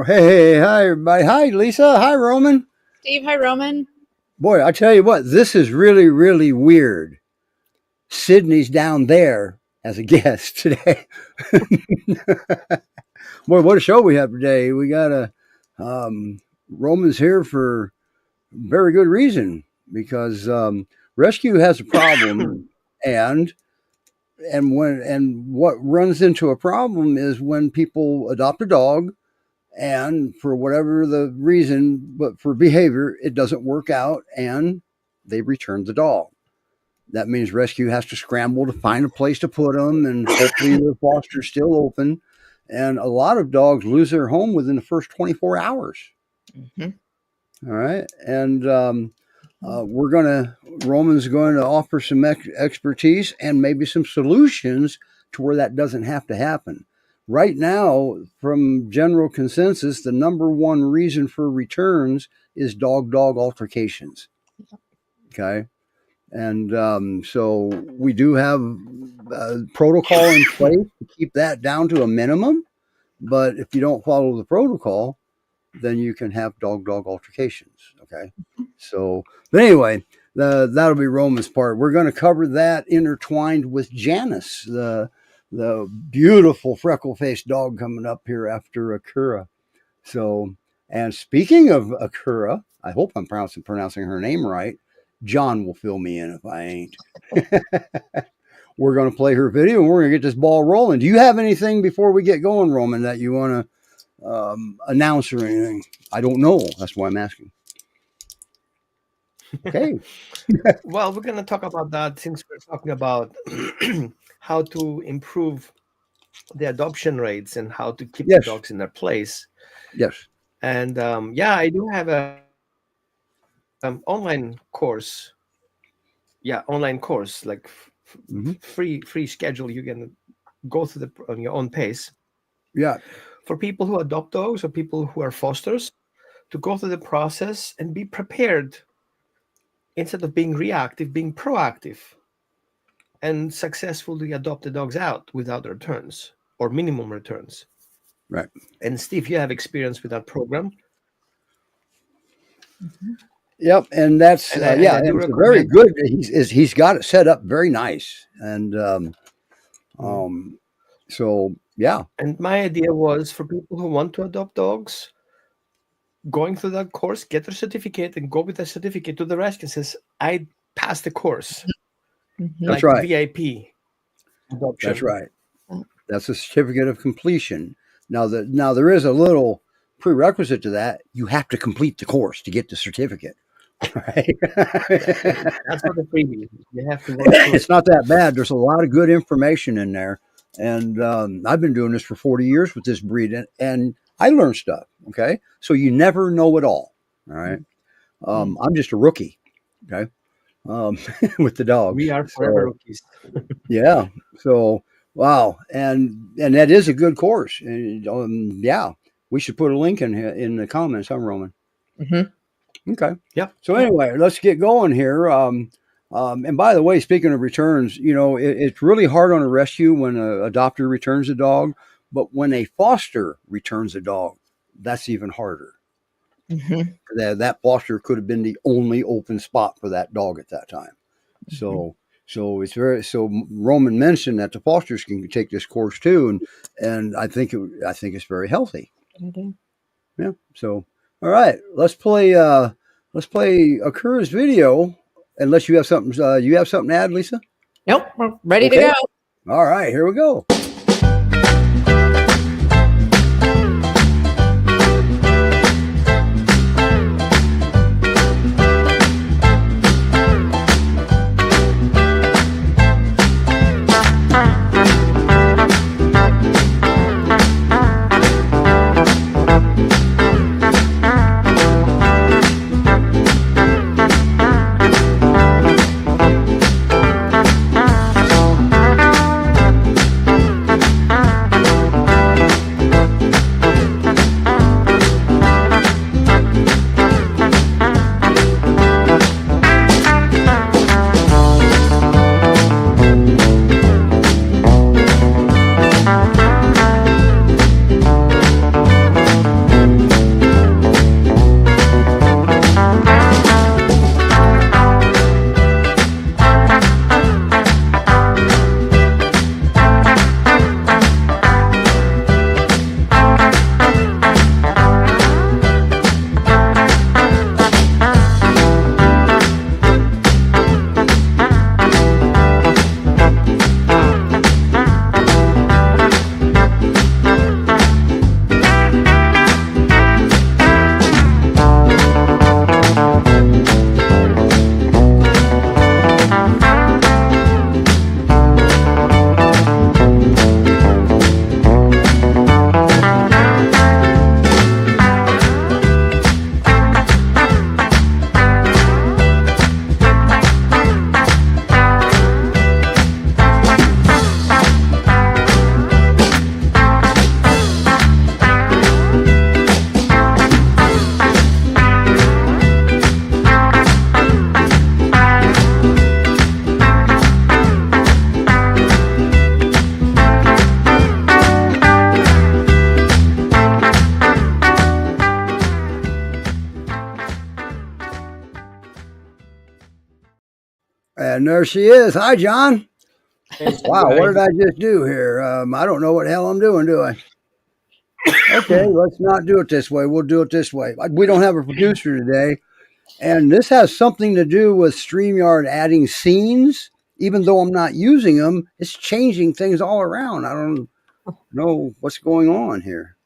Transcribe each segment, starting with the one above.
Hey, hi, everybody. Hi, Lisa. Hi, Roman. Steve, hi, Roman. Boy, I tell you what, this is really, really weird. Sydney's down there as a guest today. Boy, what a show we have today. We got Roman's here for very good reason because rescue has a problem, and what runs into a problem is when people adopt a dog and for whatever the reason, but for behavior, it doesn't work out and they return the dog. That means rescue has to scramble to find a place to put them, and hopefully the foster's still open. And a lot of dogs lose their home within the first 24 hours. Mm-hmm. All right. And Roman's going to offer some expertise and maybe some solutions to where that doesn't have to happen. Right now, from general consensus, the number one reason for returns is dog-dog altercations. Okay. And so we do have a protocol in place to keep that down to a minimum. But if you don't follow the protocol, then you can have dog-dog altercations. Okay. So, but anyway, that'll be Roman's part. We're going to cover that intertwined with Janice, the beautiful freckle-faced dog coming up here after Akura. So, and speaking of Akura, I hope I'm pronouncing her name right. John will fill me in if I ain't. We're going to play her video and we're going to get this ball rolling. Do you have anything before we get going, Roman, that you want to announce or anything? I don't know. That's why I'm asking. Okay. Well, we're going to talk about that since we're talking about how to improve the adoption rates and how to keep the dogs in their place. Yes. And I do have a online course. Yeah, online course, like free schedule. You can go through on your own pace. Yeah. For people who adopt dogs or people who are fosters, to go through the process and be prepared instead of being reactive, being proactive, and successfully adopt the dogs out without returns or minimum returns. Right. And Steve, you have experience with that program. Mm-hmm. Yep, and that's it's very good. He's got it set up very nice, and so yeah. And my idea was for people who want to adopt dogs, going through that course, get their certificate, and go with the certificate to the rescue and says, "I passed the course." Mm-hmm. That's right. VIP adoption. That's right. That's a certificate of completion. Now there is a little prerequisite to that. You have to complete the course to get the certificate. Right. That's what the freebie. You have to work it's not that bad. There's a lot of good information in there. And I've been doing this for 40 years with this breed and I learned stuff. Okay. So you never know it all. All right. I'm just a rookie. Okay. With the dogs. We are forever rookies. Yeah. So, wow. And that is a good course. And, we should put a link in the comments. I'm Roman. Mm-hmm. Okay. Yep. So anyway, let's get going here. And by the way, speaking of returns, it's really hard on a rescue when an adopter returns a dog, but when a foster returns a dog, that's even harder. Mm-hmm. That foster could have been the only open spot for that dog at that time. Mm-hmm. So it's Roman mentioned that the fosters can take this course too, and I think it's very healthy. Mm-hmm. Yeah. So. All right, let's play Akura's video. Unless you have something, to add, Lisa? Nope, we're ready to go. All right, here we go. And there she is. Hi, John. Hey, Wow, what Right. did I just do here? I don't know what the hell I'm doing, do I? Okay, let's not do it this way. We'll do it this way. We don't have a producer today, and this has something to do with StreamYard adding scenes. Even though I'm not using them, it's changing things all around. I don't know what's going on here.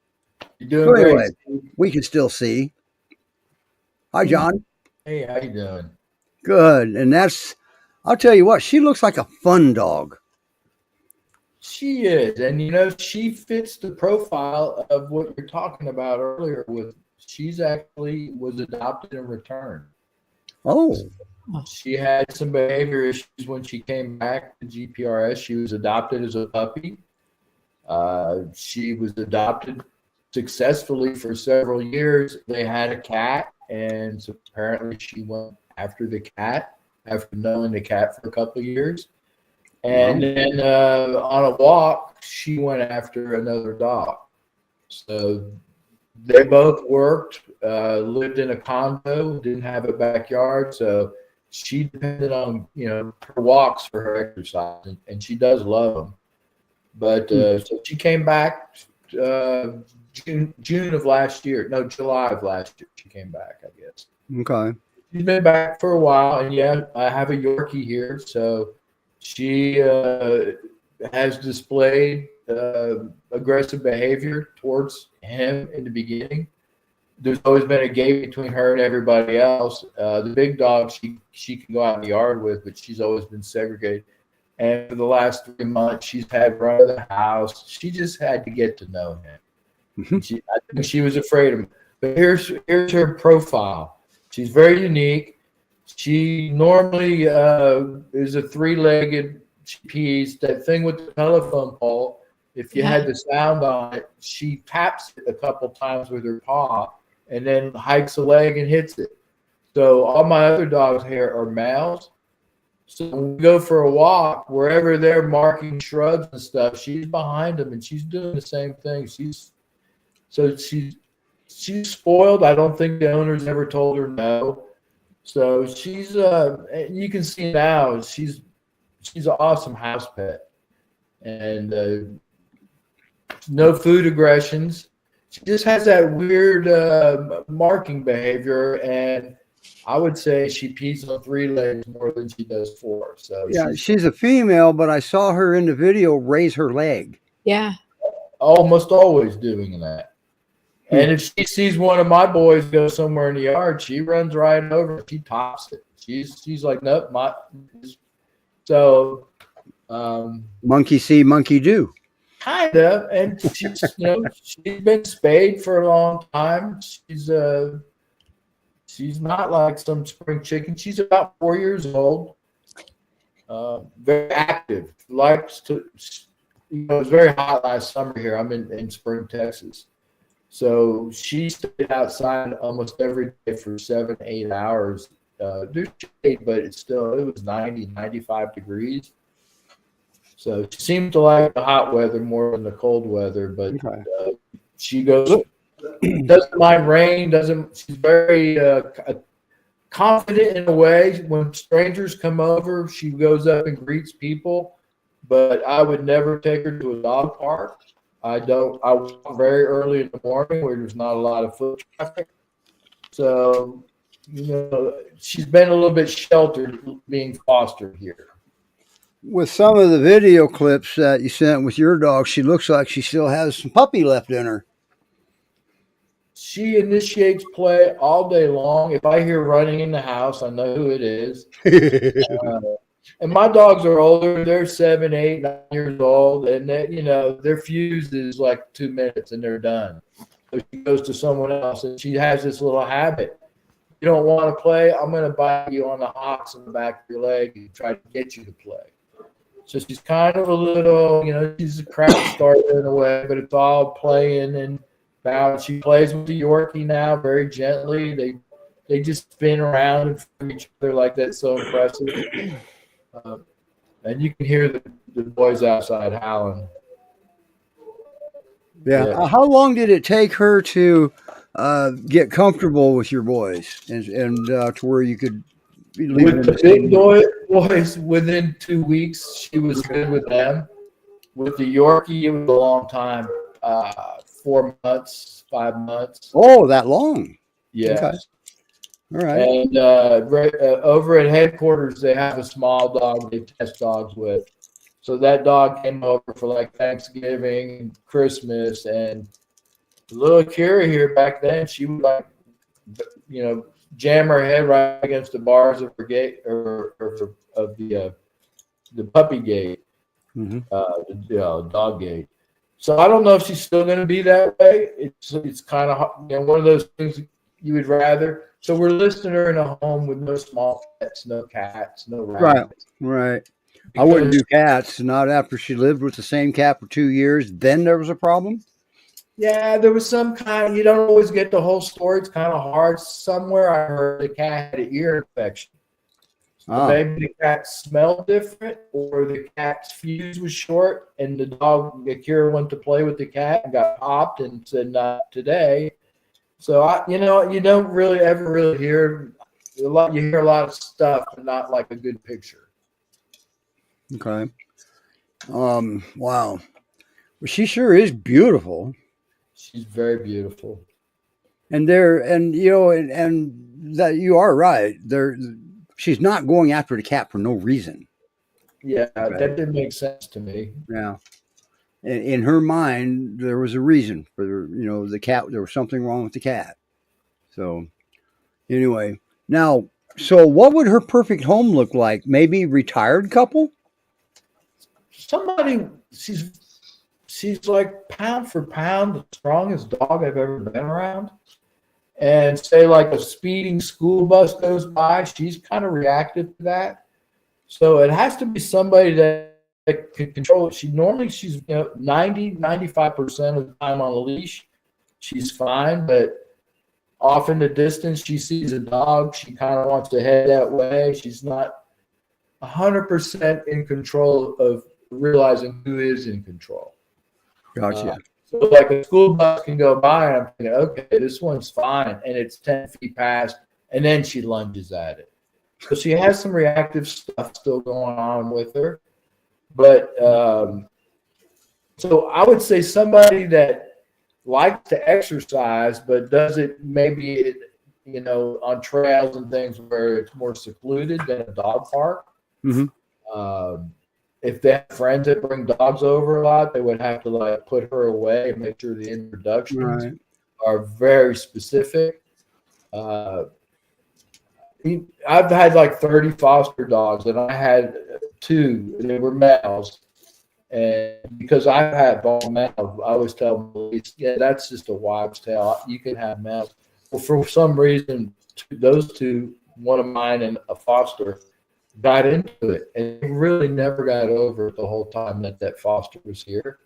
you're doing So great. anyway, we can still see. Hi, John. Hey, how you doing? Good. And I'll tell you what, she looks like a fun dog. She is, and she fits the profile of what you're talking about earlier. She's actually was adopted and returned. Oh, She had some behavior issues when she came back to GPRS. She was adopted as a puppy. She was adopted successfully for several years. They had a cat, and so apparently she went after the cat after knowing the cat for a couple of years. And then on a walk, she went after another dog. So they both worked, lived in a condo, didn't have a backyard. So she depended on, her walks for her exercise, and she does love them. But so she came back June of last year. No, July of last year. She came back, I guess. okay. She's been back for a while, and yeah, I have a Yorkie here, so she has displayed aggressive behavior towards him in the beginning. There's always been a gap between her and everybody else. The big dog she can go out in the yard with, but she's always been segregated. And for the last 3 months, she's had run of the house. She just had to get to know him. I think she was afraid of him. But here's her profile. She's very unique. She normally is a three-legged piece. That thing with the telephone pole, if you had the sound on it, she taps it a couple times with her paw and then hikes a leg and hits it. So all my other dogs here are males. So when we go for a walk, wherever they're marking shrubs and stuff, she's behind them and she's doing the same thing. She's spoiled. I don't think the owners ever told her no. So she's you can see now she's an awesome house pet, and no food aggressions. She just has that weird marking behavior, and I would say she pees on 3 legs more than she does 4. So Yeah, she's a female, but I saw her in the video raise her leg. Yeah. almost always doing that. And if she sees one of my boys go somewhere in the yard, she runs right over. She tops it. She's like, nope, so Monkey see, monkey do. kind of. And she's she's been spayed for a long time. She's not like some spring chicken. She's about 4 years old. Very active. Likes to. It was very hot last summer here. I'm in Spring, Texas. So she stayed outside almost every day for 7-8 hours. There's shade, but it was 90, 95 degrees. So she seemed to like the hot weather more than the cold weather, but she doesn't mind rain. She's very confident in a way. When strangers come over, she goes up and greets people, but I would never take her to a dog park. I walk very early in the morning where there's not a lot of foot traffic. So, she's been a little bit sheltered being fostered here. With some of the video clips that you sent with your dog, she looks like she still has some puppy left in her. She initiates play all day long. If I hear running in the house, I know who it is. And my dogs are older. They're 7, 8, 9 years old. And their fuse is like 2 minutes and they're done. So she goes to someone else and she has this little habit. You don't want to play? I'm going to bite you on the hocks in the back of your leg and try to get you to play. So she's kind of a little, she's a crap starter in a way, but it's all playing and bounce. She plays with the Yorkie now very gently. They just spin around and for each other like that's so impressive. And you can hear the boys outside howling. Yeah. How long did it take her to get comfortable with your boys and to where you could leave it With in the the big same- boys, within 2 weeks, she was good with them. With the Yorkie, it was a long time. 4 months, 5 months. Oh, that long. Yes. Okay. All right. And over at headquarters, they have a small dog they test dogs with. So that dog came over for like Thanksgiving and Christmas. And little Kira here back then, she would like, jam her head right against the bars of her gate or of the puppy gate, Mhm. dog gate. So I don't know if she's still going to be that way. It's kind of one of those things you would rather. So we're listing her in a home with no small pets, no cats, no rabbits. Right. I wouldn't Because- do cats. Not after she lived with the same cat for 2 years. Then there was a problem. Yeah, there was some kind. You don't always get the whole story. It's kind of hard. Somewhere I heard the cat had an ear infection. So Ah. maybe the cat smelled different, or the cat's fuse was short, and the dog, Akira, went to play with the cat and got popped and said, "Not today." So you don't really ever hear a lot. You hear a lot of stuff, but not like a good picture. Okay. Wow. Well, she sure is beautiful. She's very beautiful. And and that you are right. She's not going after the cat for no reason. Yeah, Right. that didn't make sense to me. Yeah. In her mind, there was a reason for the cat. There was something wrong with the cat. So, anyway, now, so what would her perfect home look like? Maybe retired couple? Somebody, she's like pound for pound the strongest dog I've ever been around. And say like a speeding school bus goes by, she's kind of reactive to that. So it has to be somebody that can control it. She's 95% of the time on a leash. She's fine, but off in the distance, she sees a dog. She kind of wants to head that way. She's not 100% in control of realizing who is in control. Gotcha. So like a school bus can go by and I'm thinking, okay, this one's fine. And it's 10 feet past. And then she lunges at it. So she has some reactive stuff still going on with her. But so I would say somebody that likes to exercise, but does it maybe, on trails and things where it's more secluded than a dog park. Mhm. If they have friends that bring dogs over a lot, they would have to like put her away and make sure the introductions Right. are very specific. I've had like 30 foster dogs, and I had 2. They were males, and because I've had all males, I always tell police, yeah, that's just a wives' tale. You can have males. Well, for some reason, those 2, one of mine and a foster, got into it and really never got over it the whole time that foster was here.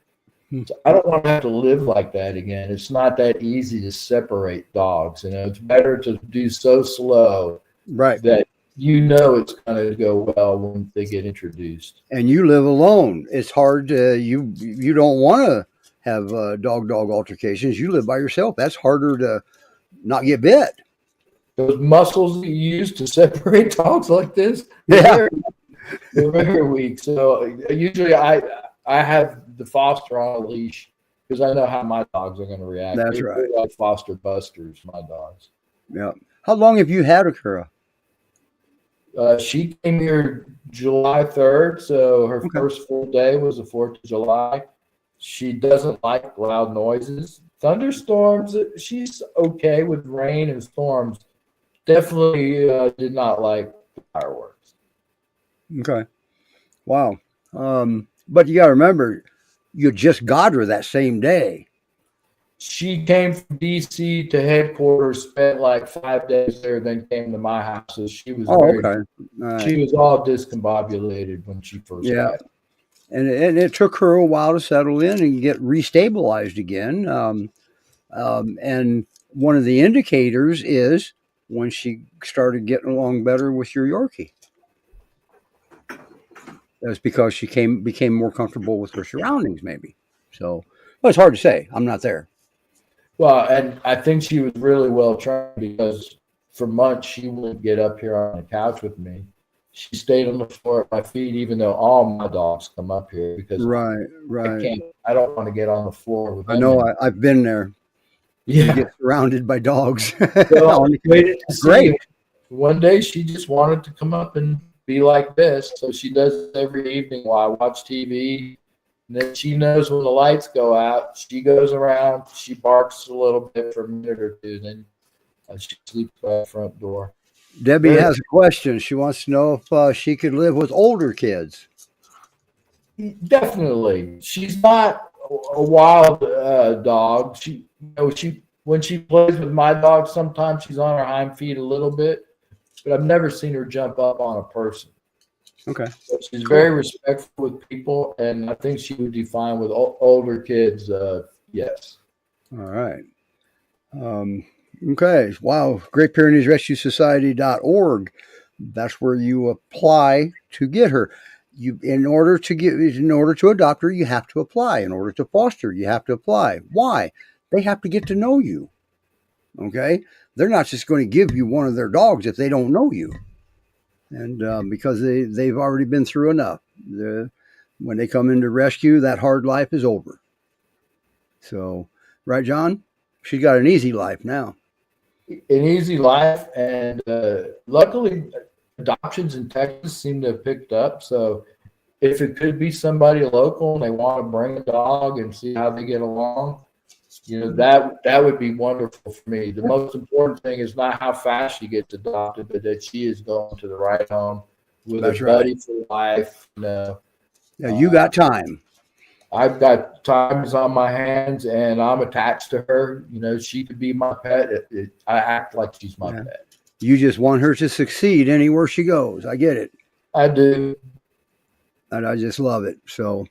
So I don't want to have to live like that again. It's not that easy to separate dogs. It's better to do so slow Right. that it's going to go well when they get introduced. And you live alone. It's hard to, you don't want to have dog altercations. You live by yourself. That's harder to not get bit. Those muscles that you use to separate dogs like this, Yeah. they're very weak. So usually I have the foster on a leash because I know how my dogs are going to react. That's They're right. like foster busters, my dogs. Yeah. How long have you had Akira? She came here July 3rd, so her first full day was the 4th of July. She doesn't like loud noises. Thunderstorms, she's okay with rain and storms. Definitely did not like fireworks. Okay. Wow. But you got to remember, you just got her that same day. She came from DC to headquarters, spent like 5 days there, then came to my house. So she was Okay. All right. she was all discombobulated when she first got it. And it took her a while to settle in and get restabilized again. And one of the indicators is when she started getting along better with your Yorkie. That's because she became more comfortable with her surroundings, maybe. So, well, it's hard to say. I'm not there. Well, and I think she was really well trained because for months, she wouldn't get up here on the couch with me. She stayed on the floor at my feet, even though all my dogs come up here because Right, I right. can't. I don't want to get on the floor with them. I know. I've been there. You Yeah. get surrounded by dogs. Well, I waited to see. Great. One day she just wanted to come up and be like this. So she does it every evening while I watch TV. And then she knows when the lights go out, she goes around, she barks a little bit for a minute or two, then she sleeps by the front door. Debbie Very- has a question. She wants to know if she could live with older kids. Definitely. She's not a wild dog. When she plays with my dog, sometimes she's on her hind feet a little bit, but I've never seen her jump up on a person. Okay. But she's very respectful with people, and I think she would be fine with older kids. Yes. All right. Okay. Wow. Great Pyrenees Rescue Society.org. That's where you apply to get her. In order to adopt her, you have to apply. In order to foster, you have to apply. Why? They have to get to know you. Okay. They're not just going to give you one of their dogs if they don't know you. And because they've already been through enough. When they come into rescue, that hard life is over. So, right, John? She's got an easy life now. An easy life, and luckily adoptions in Texas seem to have picked up. So if it could be somebody local and they want to bring a dog and see how they get along, that would be wonderful for me. The most important thing is not how fast she gets adopted, but that she is going to the right home with a buddy for life. Yeah, you got time. I've got times on my hands, and I'm attached to her. She could be my pet. I act like she's my pet. You just want her to succeed anywhere she goes. I get it. I do. And I just love it. So,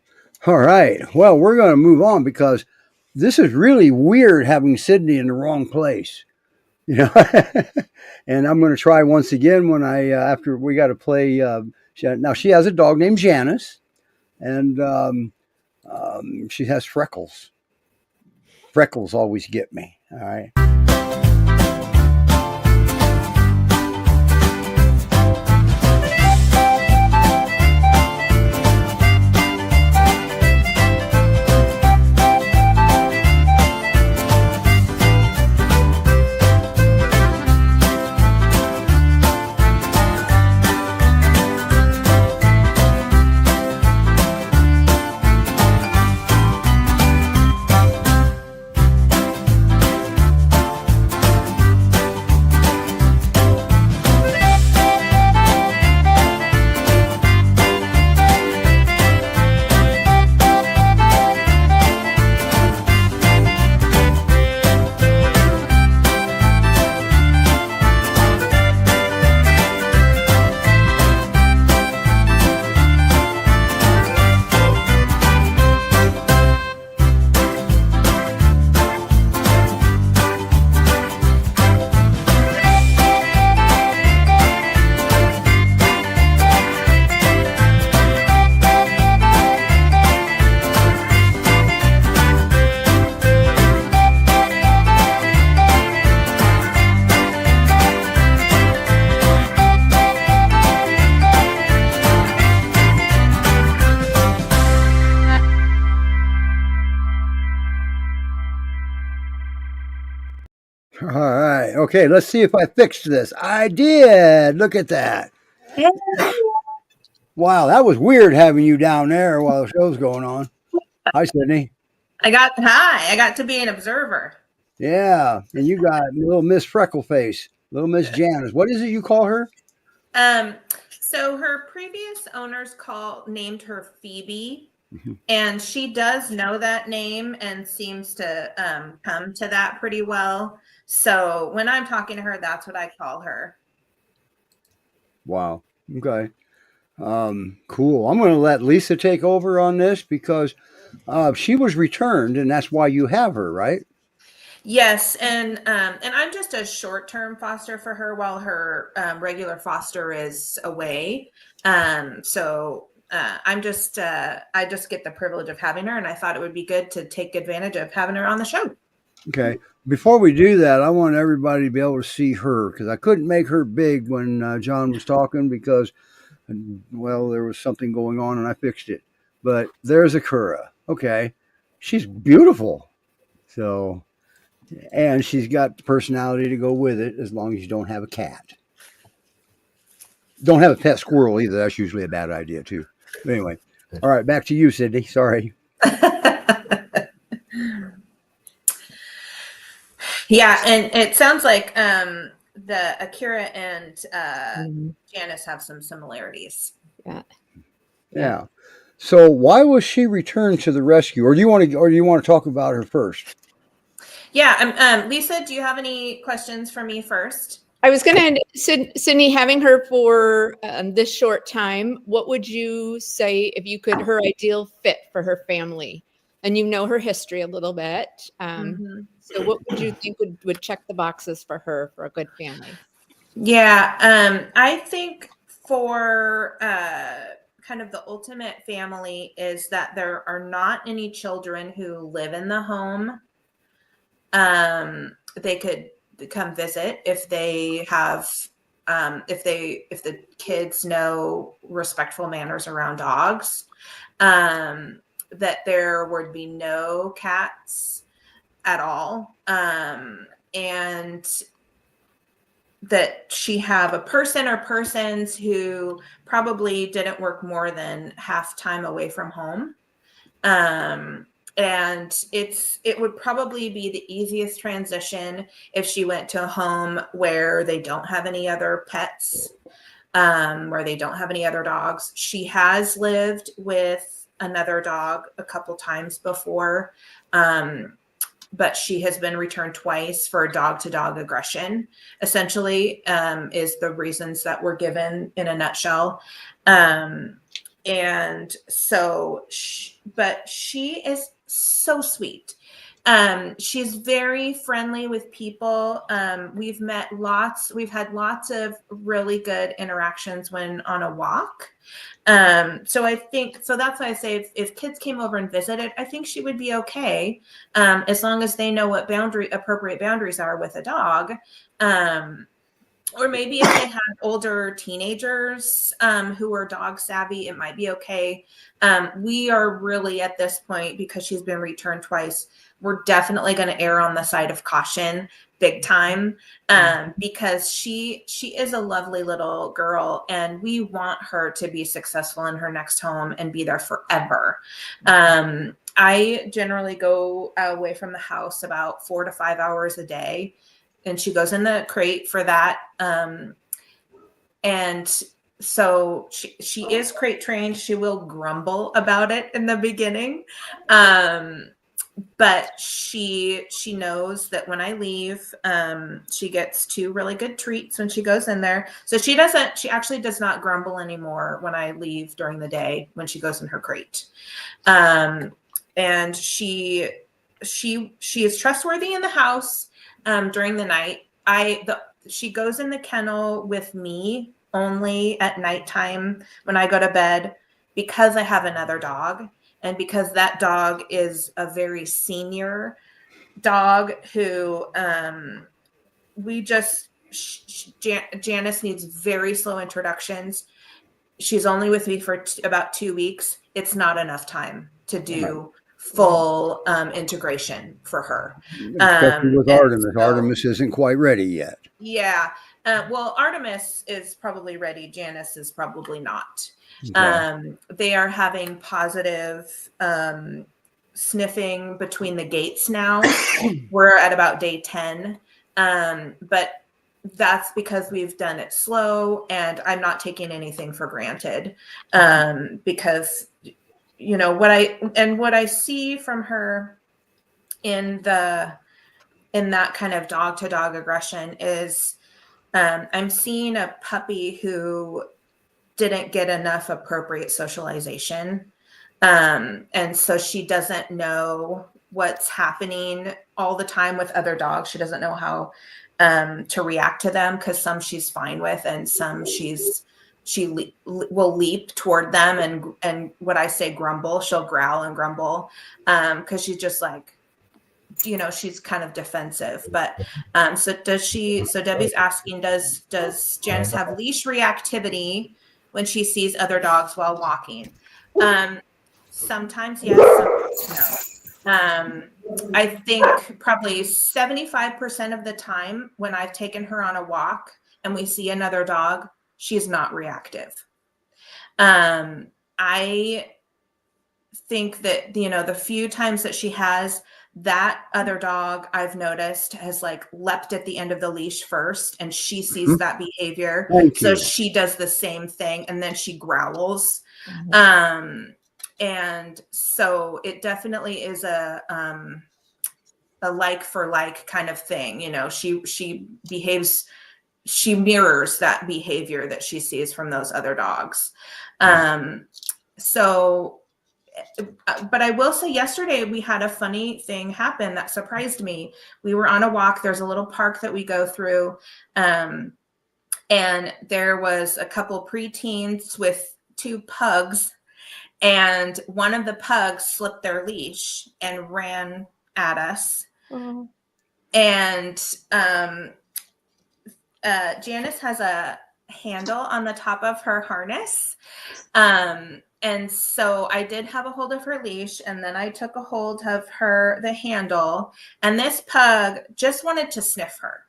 all right. Well, we're going to move on because this is really weird having Sydney in the wrong place. And I'm going to try once again when after we got to play. Now, she has a dog named Janice, and she has freckles. Freckles always get me. All right. All right. Okay, let's see if I fixed this. I did. Look at that. Wow, that was weird having you down there while the show's going on. Hi, Sydney. I got to be an observer. Yeah, and you got little Miss Freckleface, little Miss Janice. What is it you call her? So her previous owners named her Phoebe, and she does know that name and seems to come to that pretty well. So when I'm talking to her, that's what I call her. Wow. Okay. Cool. I'm going to let Lisa take over on this because she was returned, and that's why you have her, right? Yes, and I'm just a short-term foster for her while her regular foster is away. So I just get the privilege of having her, and I thought it would be good to take advantage of having her on the show. Okay. Before we do that, I want everybody to be able to see her because I couldn't make her big when John was talking because, well, there was something going on and I fixed it. But there's Akura. Okay. She's beautiful. So, and she's got the personality to go with it as long as you don't have a cat. Don't have a pet squirrel either. That's usually a bad idea too. But anyway. All right. Back to you, Sydney. Sorry. Yeah, and it sounds like the Akira and Janice have some similarities. Yeah. So why was she returned to the rescue, or do you want to talk about her first? Yeah, Lisa, do you have any questions for me first? I was going to, Sydney, having her for this short time, what would you say if you could, her ideal fit for her family? And you know her history a little bit. So what would you think would check the boxes for her for a good family? Yeah, I think for kind of the ultimate family is that there are not any children who live in the home. They could come visit if they have, if the kids know respectful manners around dogs. That there would be no cats at all. And that she have a person or persons who probably didn't work more than half time away from home. And it would probably be the easiest transition if she went to a home where they don't have any other pets, where they don't have any other dogs. She has lived with another dog a couple times before, but she has been returned twice for dog-to-dog aggression, essentially, is the reasons that were given in a nutshell. And so, but she is so sweet. She's very friendly with people. We've had lots of really good interactions when on a walk. So that's why I say if kids came over and visited, I think she would be okay. As long as they know what appropriate boundaries are with a dog. Or maybe if they had older teenagers who are dog savvy, it might be okay. We are really at this point, because she's been returned twice, we're definitely going to err on the side of caution big time, because she is a lovely little girl and we want her to be successful in her next home and be there forever. I generally go away from the house about 4 to 5 hours a day, and she goes in the crate for that. And so she is crate trained. She will grumble about it in the beginning. But she knows that when I leave, she gets 2 really good treats when she goes in there. So she actually does not grumble anymore when I leave during the day when she goes in her crate. And she is trustworthy in the house. During the night, she goes in the kennel with me only at nighttime when I go to bed, because I have another dog, and because that dog is a very senior dog who Janice needs very slow introductions. She's only with me for about 2 weeks. It's not enough time to do full integration for her. Especially with Artemis. Artemis isn't quite ready yet. Yeah. Well, Artemis is probably ready. Janice is probably not. Okay. They are having positive sniffing between the gates now. We're at about day 10. But that's because we've done it slow, and I'm not taking anything for granted. Because what I see from her in that kind of dog to dog aggression is I'm seeing a puppy who didn't get enough appropriate socialization. And so she doesn't know what's happening all the time with other dogs. She doesn't know how to react to them, because some she's fine with and some she will leap toward them and what I say grumble. She'll growl and grumble because she's just like, she's kind of defensive. But so Debbie's asking, does Janice have leash reactivity when she sees other dogs while walking? Sometimes yes, sometimes no. I think probably 75% of the time when I've taken her on a walk and we see another dog, she's not reactive. I think that, the few times that she has, that other dog I've noticed has like leapt at the end of the leash first, and she sees that behavior. So she does the same thing, and then she growls. And so it definitely is a like for like kind of thing. She behaves, she mirrors that behavior that she sees from those other dogs. But I will say yesterday we had a funny thing happen that surprised me. We were on a walk. There's a little park that we go through. And there was a couple preteens with 2 pugs, and one of the pugs slipped their leash and ran at us. Oh. And Janice has a handle on the top of her harness. And so I did have a hold of her leash, and then I took a hold of the handle, and this pug just wanted to sniff her.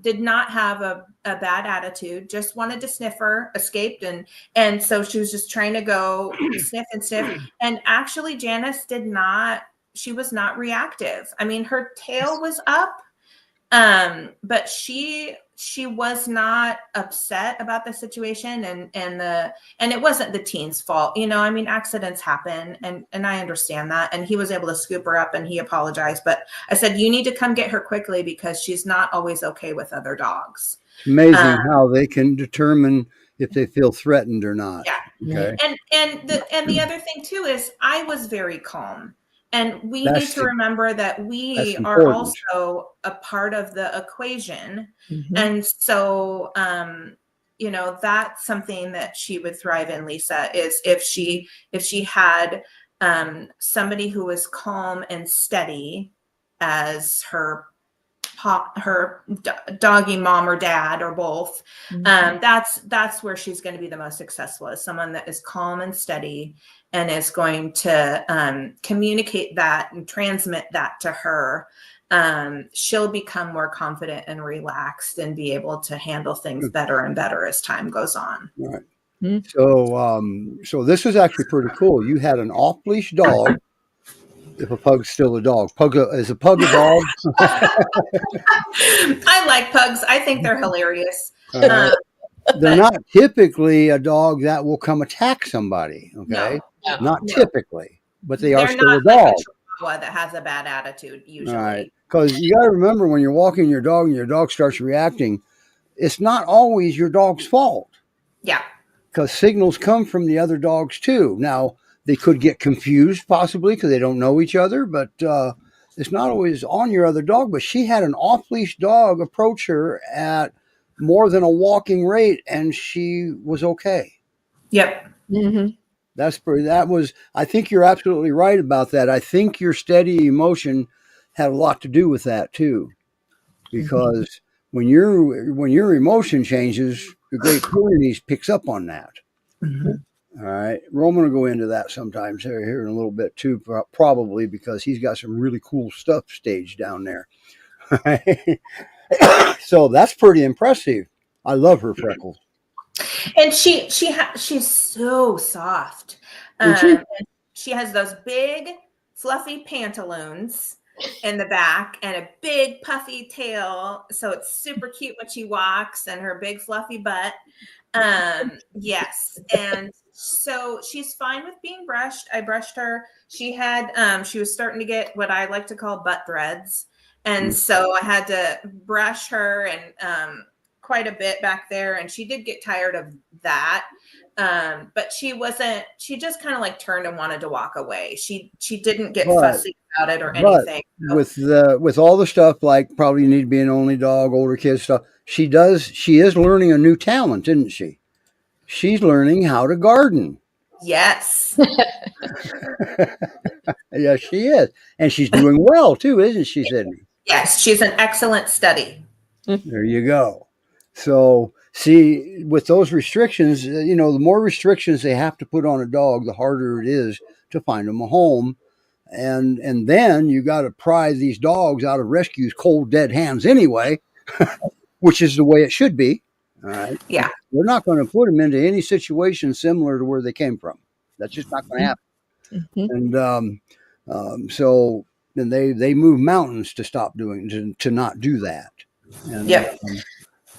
Did not have a bad attitude, just wanted to sniff her, escaped. And so she was just trying to go sniff and sniff. And actually Janice she was not reactive. I mean, her tail was up, but she was not upset about the situation, and it wasn't the teen's fault. I mean, accidents happen, and I understand that. And he was able to scoop her up, and he apologized. But I said, you need to come get her quickly because she's not always okay with other dogs. It's amazing how they can determine if they feel threatened or not. Yeah. Okay. And the other thing too is I was very calm. And we need to remember that we are also a part of the equation. Mm-hmm. And so, that's something that she would thrive in, Lisa, is if she had somebody who was calm and steady as her doggy mom or dad or both. Mm-hmm. That's where she's going to be the most successful, is someone that is calm and steady and is going to communicate that and transmit that to her. She'll become more confident and relaxed and be able to handle things better and better as time goes on. Right. Mm-hmm. So this is actually pretty cool. You had an off-leash dog. If a pug's still a dog. Is a pug a dog? I like pugs. I think they're hilarious. They're not typically a dog that will come attack somebody. Okay. No, not typically, but they're still a dog. Like a Chihuahua that has a bad attitude usually. All right. Because you got to remember, when you're walking your dog and your dog starts reacting, it's not always your dog's fault. Yeah. Because signals come from the other dogs too. Now, they could get confused possibly because they don't know each other, but it's not always on your other dog. But she had an off-leash dog approach her at more than a walking rate, and she was okay. Yep. Mm-hmm. I think you're absolutely right about that. I think your steady emotion had a lot to do with that too, because when your emotion changes, the Great Pyrenees picks up on that. Mm-hmm. All right. Roman will go into that sometimes here in a little bit too, probably because he's got some really cool stuff staged down there. So that's pretty impressive. I love her, Freckles. And she's so soft. She has those big fluffy pantaloons in the back and a big puffy tail. So it's super cute when she walks, and her big fluffy butt. Yes. And so she's fine with being brushed. I brushed her. She was starting to get what I like to call butt threads. And so I had to brush her and quite a bit back there. And she did get tired of that. But she just kind of like turned and wanted to walk away. She didn't get fussy about it or anything. With all the stuff, like probably you need to be an only dog, older kids stuff, she is learning a new talent, isn't she? She's learning how to garden. Yes. Yes, she is. And she's doing well too, isn't she, Sydney? Yes, she's an excellent study. There you go. So, see, with those restrictions, the more restrictions they have to put on a dog, the harder it is to find them a home. And then you got to pry these dogs out of rescues cold dead hands anyway, which is the way it should be. All right. Yeah. We're not going to put them into any situation similar to where they came from. That's just not going to happen. Mhm. And so then they move mountains to stop doing to not do that. And, Yep.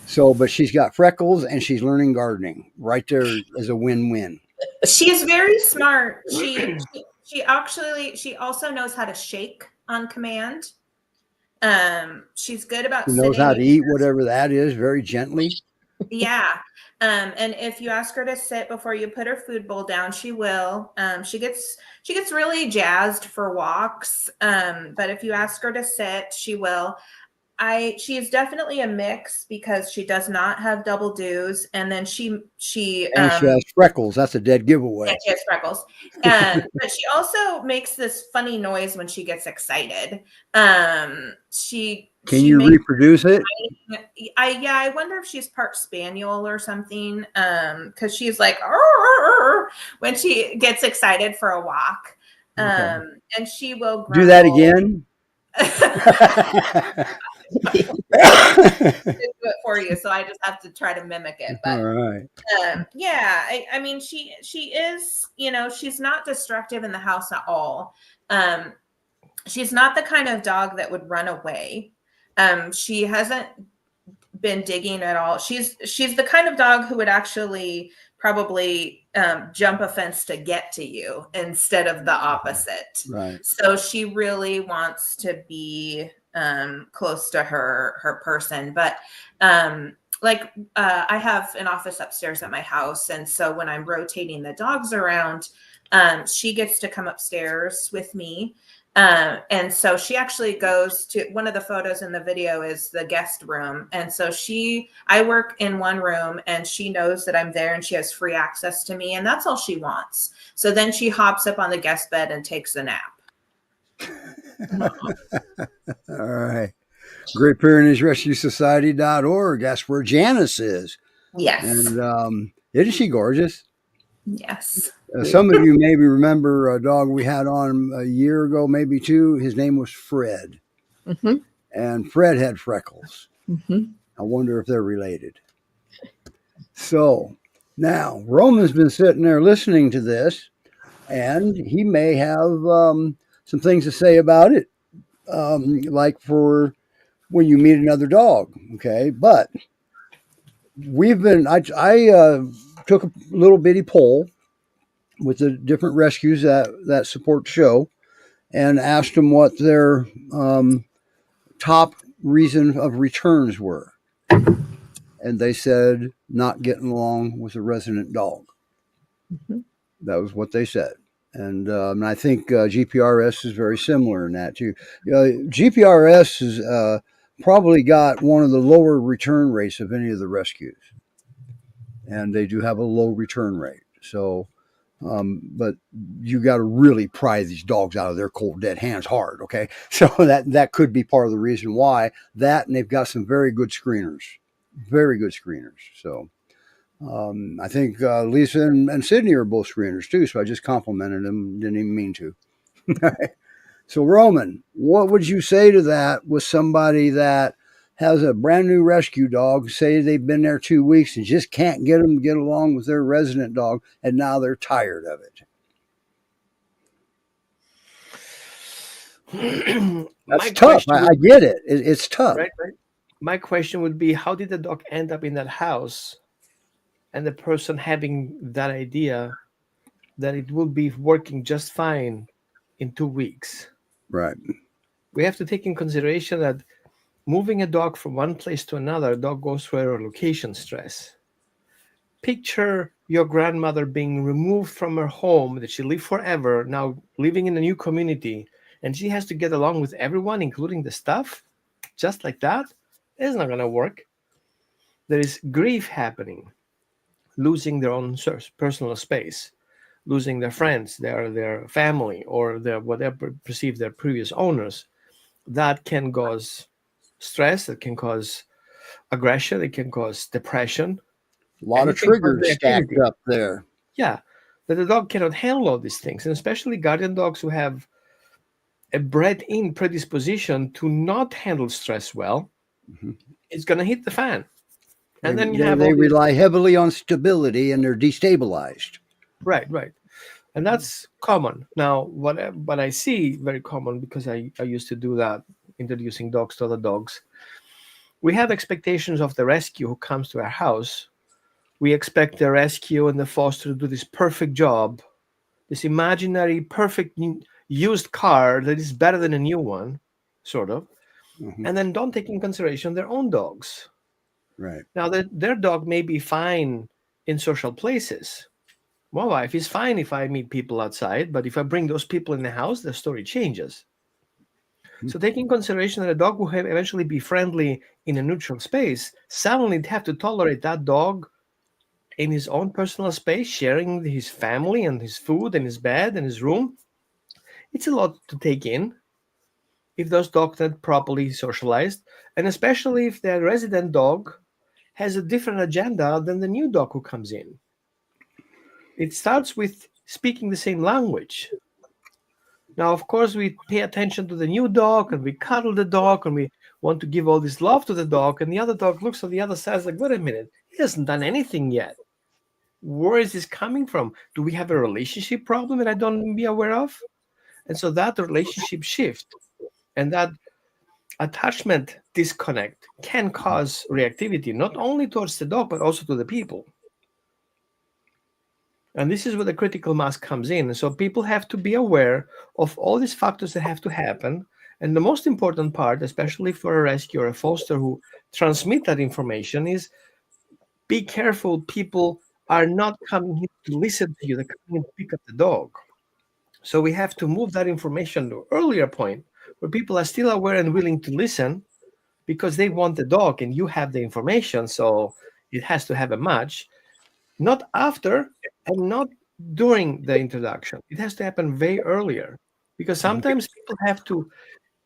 So, but she's got freckles and she's learning gardening. Right there is a win-win. She's very smart. She also knows how to shake on command. She's good about She knows sitting. how to eat whatever that is very gently. Yeah. And if you ask her to sit before you put her food bowl down, she will. She gets really jazzed for walks. But if you ask her to sit, she will. She is definitely a mix because she does not have double does, and then she And she has freckles. That's a dead giveaway. and she has freckles. But she also makes this funny noise when she gets excited. Can She you makes, reproduce it? I wonder if she's part spaniel or something. Because she's like "Arr, arr, arr," when she gets excited for a walk. Okay. And she will Do that grumble. again. Do it for you, so I just have to try to mimic it. But All right. yeah, I mean, she is, she's not destructive in the house at all. She's not the kind of dog that would run away. She hasn't been digging at all. She's the kind of dog who would actually probably jump a fence to get to you instead of the opposite. Right. So she really wants to be close to her person. But I have an office upstairs at my house. And so when I'm rotating the dogs around, she gets to come upstairs with me. And so she actually goes to one of the photos in the video is the guest room. And so I work in one room and she knows that I'm there and she has free access to me and that's all she wants. So then she hops up on the guest bed and takes a nap. All right. Great Pyrenees Rescue Society.org. That's where Janice is. Yes. And isn't she gorgeous? Yes. Some of you maybe remember a dog we had on a year ago, maybe two. His name was Fred. Mhm. And Fred had freckles. Mhm. I wonder if they're related. So now Roman's been sitting there listening to this, and he may have some things to say about it, like for when you meet another dog. Okay, but I took a little bitty poll with the different rescues that support the show and asked them what their top reason of returns were. And they said not getting along with a resident dog. Mhm. That was what they said. And I think GPRS is very similar in that too. GPRS has probably got one of the lower return rates of any of the rescues. And they do have a low return rate. So, but you got to really pry these dogs out of their cold dead hands hard. Okay. So that could be part of the reason why that, and they've got some very good screeners. Very good screeners. So I think Lisa and Sydney are both screeners too. So I just complimented them. Didn't even mean to. So Roman, what would you say to that with somebody that has a brand new rescue dog, say they've been there 2 weeks and just can't get them to get along with their resident dog, and now they're tired of it? That's tough. I get it. It's tough. Right. My question would be, how did the dog end up in that house? And the person having that idea that it will be working just fine in 2 weeks. Right. We have to take in consideration that moving a dog from one place to another, a dog goes through a relocation stress. Picture your grandmother being removed from her home that she lived forever, now living in a new community, and she has to get along with everyone, including the staff, just like that. It's not going to work. There is grief happening, losing their own personal space. losing their friends, their family, or their whatever perceive their previous owners, that can cause stress, it can cause aggression, it can cause depression, A lot and of it can cause triggers stacked reactivity. up there. Yeah, that the dog cannot handle all these things, and especially guardian dogs who have a bred-in predisposition to not handle stress well, Mhm. it's going to hit the fan. And then you they, have they all these, rely heavily on stability and they're destabilized. right, and that's common. Now, what I see very common, because I used to do that, introducing dogs to other dogs. We have expectations of the rescue who comes to our house. We expect the rescue and the foster to do this perfect job, this imaginary perfect used car that is better than a new one, sort of, Mhm. and then don't take in consideration their own dogs. Right. Now, their dog may be fine in social places. My wife is fine if I meet people outside, but if I bring those people in the house, the story changes. So taking consideration that a dog will eventually be friendly in a neutral space, suddenly they have to tolerate that dog in his own personal space, sharing his family and his food and his bed and his room. It's a lot to take in if those dogs are properly socialized, and especially if their resident dog has a different agenda than the new dog who comes in. It starts with speaking the same language. Now, of course, we pay attention to the new dog and we cuddle the dog and we want to give all this love to the dog. And the other dog looks on the other side like, wait a minute, he hasn't done anything yet. Where is this coming from? Do we have a relationship problem that I don't be aware of? And so that relationship shift and that attachment disconnect can cause reactivity, not only towards the dog, but also to the people. And this is where the critical mass comes in. And so people have to be aware of all these factors that have to happen. And the most important part, especially for a rescue or a foster who transmit that information, is be careful. People are not coming here to listen to you. They're coming to pick up the dog. So we have to move that information to an earlier point where people are still aware and willing to listen because they want the dog and you have the information. So it has to have a match. Not after and not during the introduction. It has to happen way earlier because sometimes people have to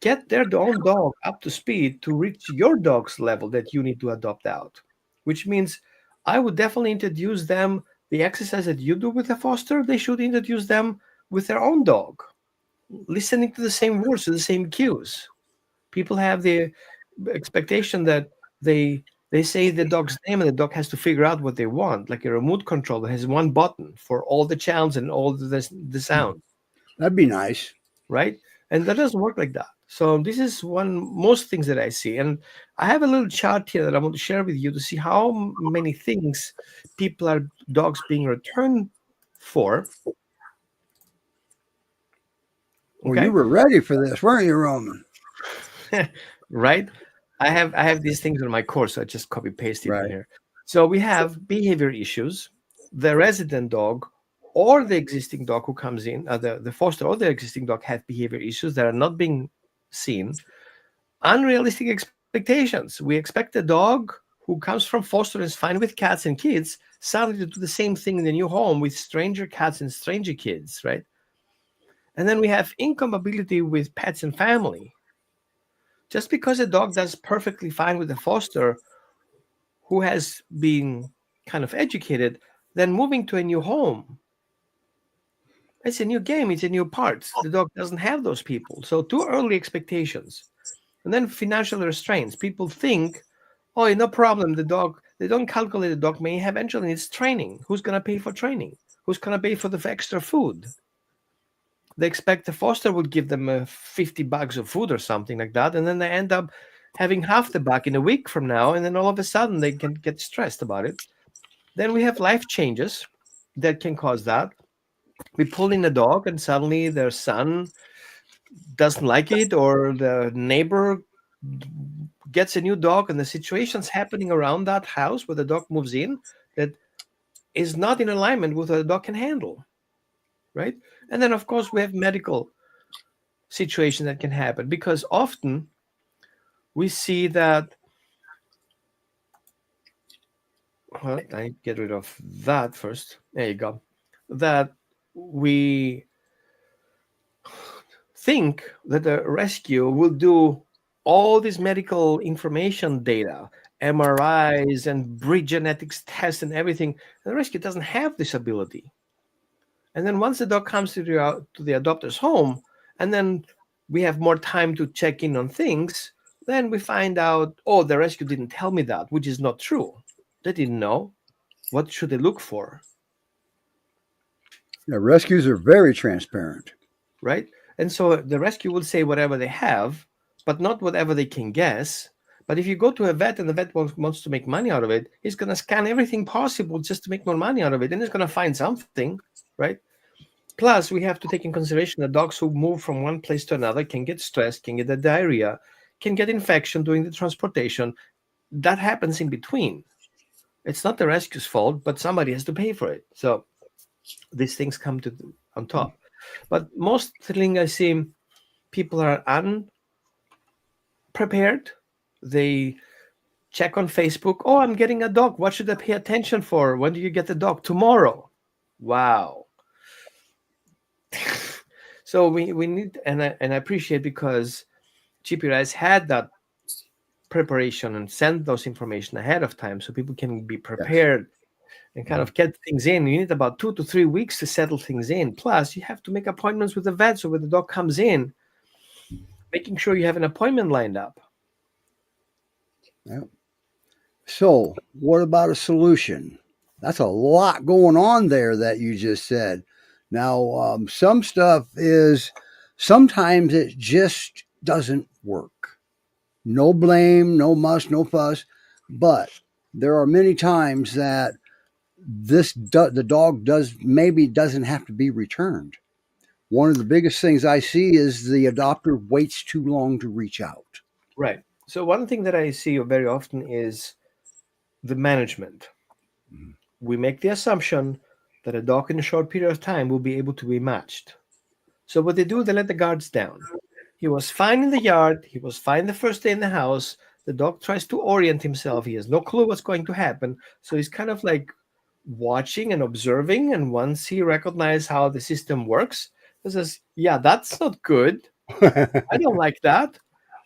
get their own dog up to speed to reach your dog's level that you need to adopt out, which means I would definitely introduce them the exercise that you do with a foster. They should introduce them with their own dog, listening to the same words, to the same cues. People have the expectation that they say the dog's name and the dog has to figure out what they want, like a remote control that has one button for all the channels and all the sound, That'd be nice. right? And that doesn't work like that. So this is most things that I see. And I have a little chart here that I want to share with you to see how many things dogs being returned for. Well, Okay. you were ready for this, weren't you, Roman? Right? I have these things on my course, so I just copy pasted Right. in here. So we have behavior issues, the resident dog or the existing dog who comes in, the foster or the existing dog have behavior issues that are not being seen. Unrealistic expectations. We expect a dog who comes from foster and is fine with cats and kids suddenly to do the same thing in the new home with stranger cats and stranger kids, right? And then we have incompatibility with pets and family. Just because a dog does perfectly fine with a foster who has been kind of educated, then moving to a new home, it's a new game, it's a new part. The dog doesn't have those people. So too early expectations. And then financial restraints. People think, oh, no problem, the dog, they don't calculate the dog may eventually needs training. Who's going to pay for training? Who's going to pay for the extra food? They expect the foster would give them 50 bags of food or something like that, and then they end up having half the bag in a week from now, and then all of a sudden they can get stressed about it. Then we have life changes that can cause that. We pull in a dog, and suddenly their son doesn't like it, or the neighbor gets a new dog, and the situation's happening around that house where the dog moves in that is not in alignment with what the dog can handle, right? And then, of course, we have medical situations that can happen because often we see that. Well, I get rid of that first. There you go. That we think that the rescue will do all this medical information data, MRIs and breed genetics tests and everything. The rescue doesn't have this ability. And then once the dog comes to the adopter's home, and then we have more time to check in on things, then we find out, oh, the rescue didn't tell me that, which is not true. They didn't know. What should they look for? Yeah, rescues are very transparent. Right? And so the rescue will say whatever they have, but not whatever they can guess. But if you go to a vet and the vet wants to make money out of it, he's going to scan everything possible just to make more money out of it. And he's going to find something, right? Plus, we have to take in consideration that dogs who move from one place to another can get stressed, can get a diarrhea, can get infection during the transportation. That happens in between. It's not the rescue's fault, but somebody has to pay for it. So these things come on top. But mostly I see people are unprepared. They check on Facebook. Oh, I'm getting a dog. What should I pay attention for? When do you get the dog? Tomorrow. Wow. So we need, and I appreciate, because GPRS had that preparation and send those information ahead of time so people can be prepared. Yes. And kind of get things in. You need about 2 to 3 weeks to settle things in. Plus, you have to make appointments with the vet. So when the dog comes in, making sure you have an appointment lined up. Yeah. So what about a solution? That's a lot going on there that you just said. Now, some stuff is, sometimes it just doesn't work. No blame, no muss, no fuss. But there are many times that the dog doesn't have to be returned. One of the biggest things I see is the adopter waits too long to reach out. Right. So one thing that I see very often is the management. Mm-hmm. We make the assumption that a dog in a short period of time will be able to be matched. So what they do, they let the guards down. He was fine in the yard. He was fine the first day in the house. The dog tries to orient himself. He has no clue what's going to happen. So he's kind of like watching and observing. And once he recognizes how the system works, he says, yeah, that's not good. I don't like that.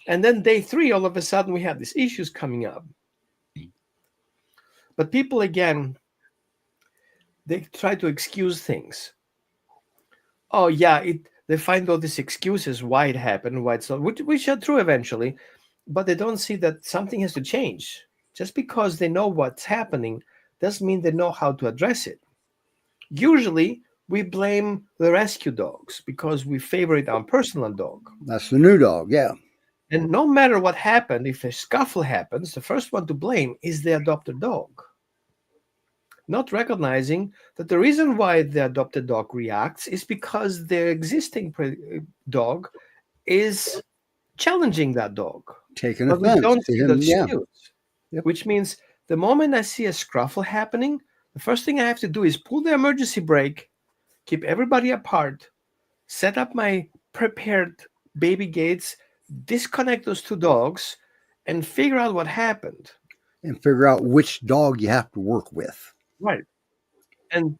And then day 3, all of a sudden, we have these issues coming up. But people, again, they try to excuse things. Oh, yeah, they find all these excuses why it happened, why it's not, which are true eventually, but they don't see that something has to change. Just because they know what's happening doesn't mean they know how to address it. Usually, we blame the rescue dogs because we favorite our personal dog. That's the new dog, yeah. And no matter what happened, if a scuffle happens, the first one to blame is the adopted dog. Not recognizing that the reason why the adopted dog reacts is because their existing dog is challenging that dog. Taking but offense. We don't see the yeah. Yep. Which means the moment I see a scuffle happening, the first thing I have to do is pull the emergency brake, keep everybody apart, set up my prepared baby gates, disconnect those 2 dogs, and figure out what happened. And figure out which dog you have to work with. Right. And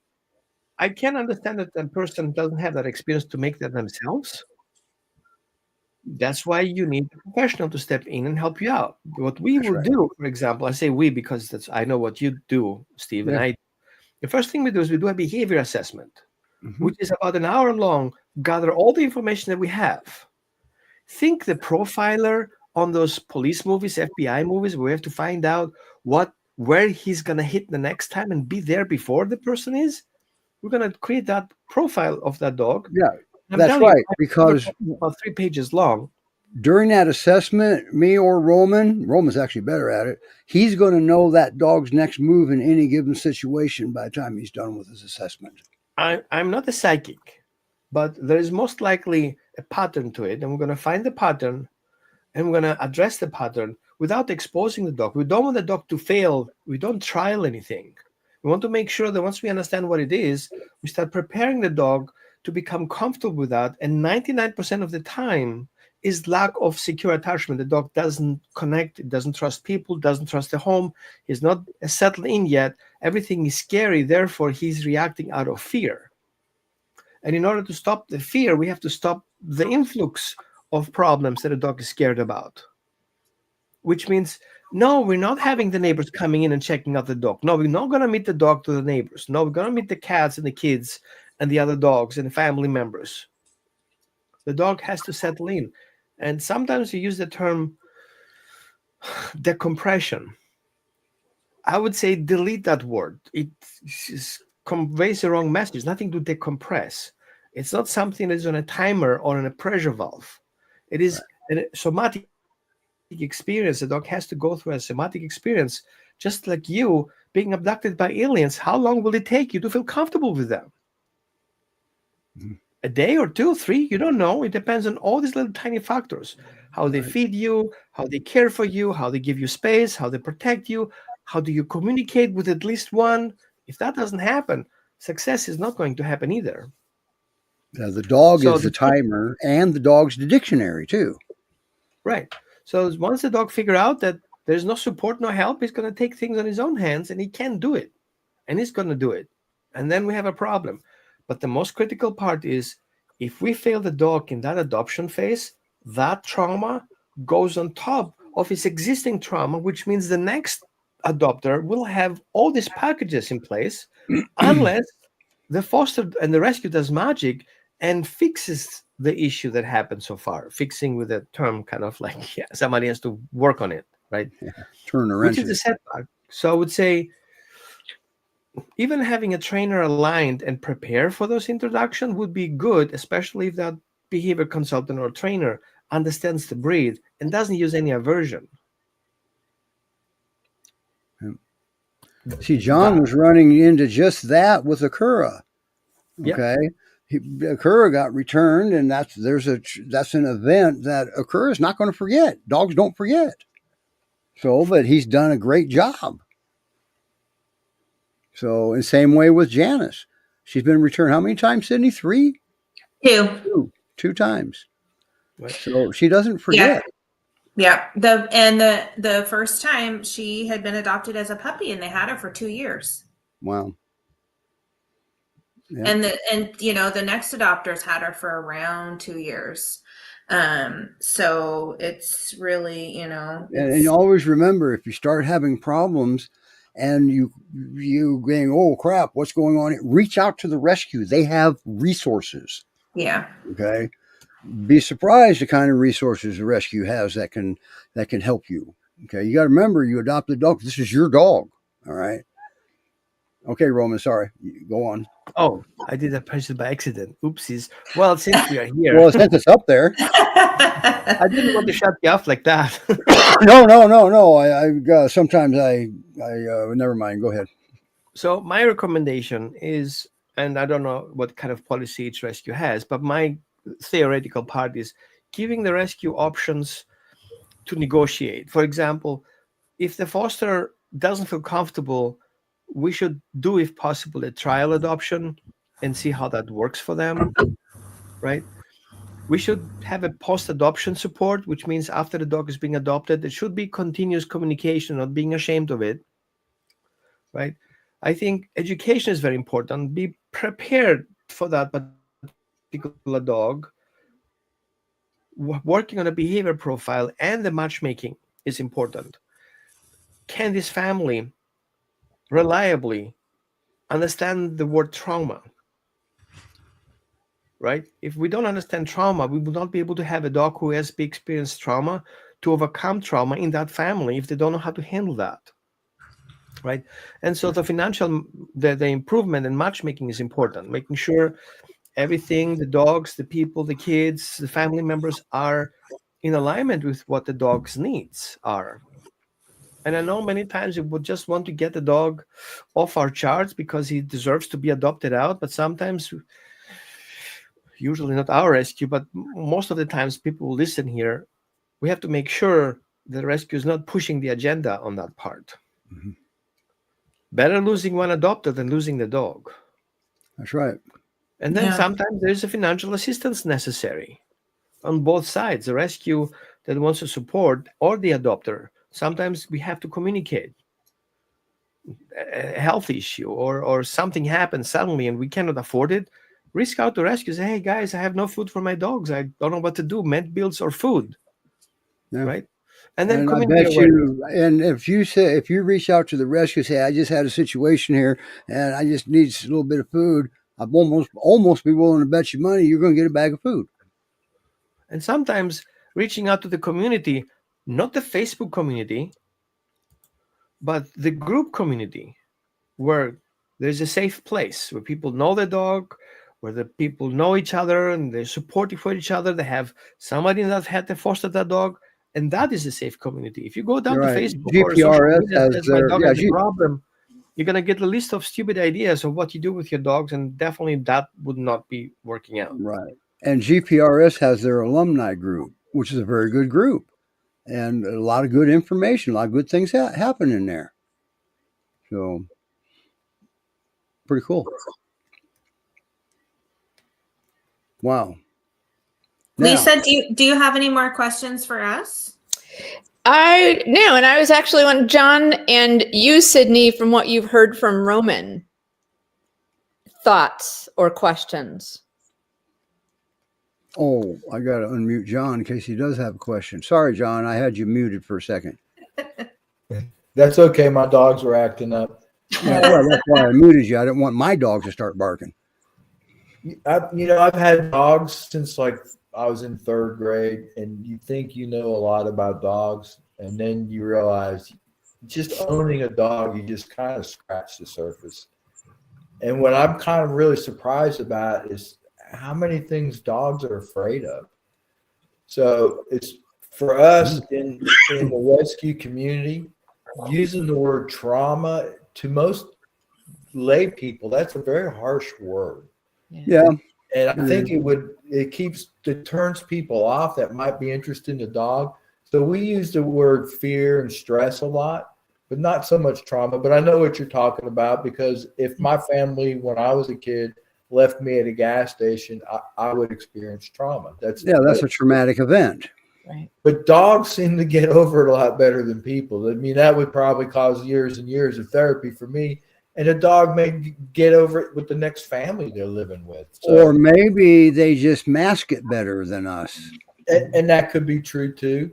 I can understand that that person doesn't have that experience to make that themselves. That's why you need a professional to step in and help you out. What we will do, for example, I say we because I know what you do, Steve, and the first thing we do is we do a behavior assessment, which is about an hour long, gather all the information that we have. Think the profiler on those police movies, FBI movies, where we have to find out where he's going to hit the next time and be there before the person is. We're going to create that profile of that dog. Yeah, that's right. Because about 3 pages long. During that assessment, me or Roman's actually better at it. He's going to know that dog's next move in any given situation by the time he's done with his assessment. I'm not a psychic, but there is most likely a pattern to it. And we're going to find the pattern and we're going to address the pattern without exposing the dog. We don't want the dog to fail. We don't trial anything. We want to make sure that once we understand what it is, we start preparing the dog to become comfortable with that. And 99% of the time is lack of secure attachment. The dog doesn't connect, doesn't trust people, doesn't trust the home. He's not settled in yet. Everything is scary. Therefore, he's reacting out of fear. And in order to stop the fear, we have to stop the influx of problems that a dog is scared about. Which means, no, we're not having the neighbors coming in and checking out the dog. No, we're not going to meet the dog to the neighbors. No, we're going to meet the cats and the kids and the other dogs and the family members. The dog has to settle in. And sometimes you use the term decompression. I would say delete that word. It conveys the wrong message. Nothing to decompress. It's not something that is on a timer or on a pressure valve. It is a somatic experience. The dog has to go through a somatic experience, just like you being abducted by aliens. How long will it take you to feel comfortable with them? A day or 2, 3, you don't know. It depends on all these little tiny factors. How they feed you, how they care for you, how they give you space, how they protect you, how do you communicate with at least one. If that doesn't happen, success is not going to happen either. The dog So is the timer, and the dog's the dictionary too. Right. So once the dog figure out that there's no support, no help, he's going to take things on his own hands, and he can do it. And he's going to do it. And then we have a problem. But the most critical part is, if we fail the dog in that adoption phase, that trauma goes on top of his existing trauma, which means the next adopter will have all these packages in place unless the foster and the rescue does magic and fixes the issue that happened so far. Fixing with a term kind of like, somebody has to work on it, right? Turn the wrench. Which is a setback. So I would say, even having a trainer aligned and prepare for those introductions would be good, especially if that behavior consultant or trainer understands the breed and doesn't use any aversion. See, John was running into just that with Akura. Okay, Akura got returned, and that's an event that Akura is not going to forget. Dogs don't forget. So, but he's done a great job. So, in the same way with Janice, she's been returned how many times, Sydney? 3? 2. 2 times. So she doesn't forget. Yeah. The first time she had been adopted as a puppy, and they had her for 2 years. Wow. Yeah. And the next adopters had her for around 2 years. So it's really, and you always remember, if you start having problems and you going, oh crap, what's going on? Reach out to the rescue. They have resources. Yeah. Okay. Be surprised the kind of resources the rescue has that can help you. Okay. You got to remember, you adopted a dog. This is your dog. All right. Okay, Roman, sorry. Go on. Oh, I did that person by accident. Oopsies. Well, since we are here. Well, since it's up there. I didn't want to shut you off like that. No. I sometimes I never mind. Go ahead. So my recommendation is, and I don't know what kind of policy each rescue has, but my theoretical part is giving the rescue options to negotiate. For example, if the foster doesn't feel comfortable, we should do, if possible, a trial adoption and see how that works for them, right? We should have a post-adoption support, which means after the dog is being adopted, there should be continuous communication, not being ashamed of it, right? I think education is very important. Be prepared for that particular dog. Working on a behavior profile and the matchmaking is important. Can this family reliably understand the word trauma? Right? If we don't understand trauma, we will not be able to have a dog who has experienced trauma to overcome trauma in that family if they don't know how to handle that. Right? And so the improvement and matchmaking is important, making sure everything, the dogs, the people, the kids, the family members are in alignment with what the dog's needs are. And I know many times we would just want to get the dog off our charts because he deserves to be adopted out, but sometimes, usually not our rescue, but most of the times people who listen here, we have to make sure the rescue is not pushing the agenda on that part. Mm-hmm. Better losing one adopter than losing the dog. That's right. And then sometimes there's a financial assistance necessary on both sides, the rescue that wants to support or the adopter. Sometimes we have to communicate a health issue or something happens suddenly and we cannot afford it. Reach out to rescue. Say, hey guys, I have no food for my dogs. I don't know what to do. Med bills or food, Yeah. right? And then And I community bet awareness. you, and if you reach out to the rescue, say, I just had a situation here and I just need a little bit of food, I'd almost be willing to bet you money you're going to get a bag of food. And sometimes reaching out to the community, not the Facebook community, but the group community, where there's a safe place where people know the dog, where the people know each other and they're supportive for each other. They have somebody that had to foster that dog, and that is a safe community. If you go down You're to right. Facebook or social GPRS media has and says my their dog yeah. has a problem, you're gonna get a list of stupid ideas of what you do with your dogs, and definitely that would not be working out. Right. And GPRS has their alumni group, which is a very good group, and a lot of good information, a lot of good things happen in there. So, pretty cool. Wow. Now, Lisa, do you have any more questions for us? I no, and I was actually on John and you, Sydney, from what you've heard from Roman. Thoughts or questions? oh, I got to unmute John in case he does have a question. Sorry, John, I had you muted for a second. That's okay. My dogs were acting up. Yeah, well, that's why I muted you. I didn't want my dog to start barking. I've had dogs since like I was in 3rd grade, and you think you know a lot about dogs, and then you realize just owning a dog, you just kind of scratch the surface. And what I'm kind of really surprised about is how many things dogs are afraid of. So it's for us in the rescue community, using the word trauma to most lay people, that's a very harsh word. Yeah. And I think it turns people off that might be interested in the dog. So we use the word fear and stress a lot, but not so much trauma. But I know what you're talking about, because if my family, when I was a kid, left me at a gas station, I would experience trauma. That's a traumatic event. Right. But dogs seem to get over it a lot better than people. I mean, that would probably cause years and years of therapy for me. And a dog may get over it with the next family they're living with. So, Or maybe they just mask it better than us. and that could be true too.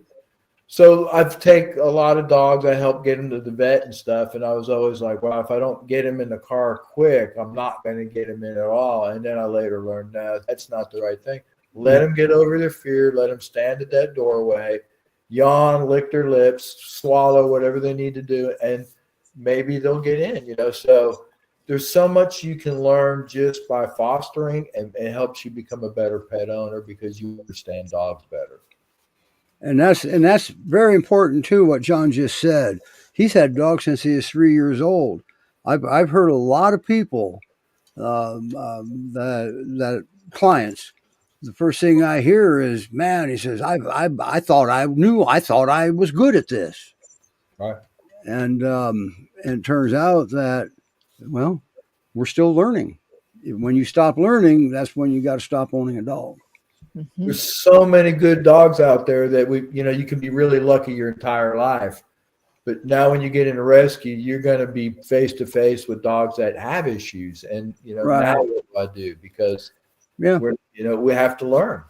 So I've taken a lot of dogs. I help get them to the vet and stuff. And I was always like, well, if I don't get him in the car quick, I'm not going to get him in at all. And then I later learned, no, that's not the right thing. Let them get over their fear. Let them stand at that doorway, yawn, lick their lips, swallow, whatever they need to do. And maybe they'll get in, So there's so much you can learn just by fostering, and it helps you become a better pet owner because you understand dogs better. And that's very important too, what John just said. He's had dogs since he was 3 years old. I've heard a lot of people that clients. The first thing I hear is, man, he says, I thought I was good at this. Right. And it turns out that, well, we're still learning. When you stop learning, that's when you got to stop owning a dog. Mm-hmm. There's so many good dogs out there that you can be really lucky your entire life. But now when you get into rescue, you're going to be face to face with dogs that have issues. And, Right. Now what do I do? Because Yeah. we have to learn.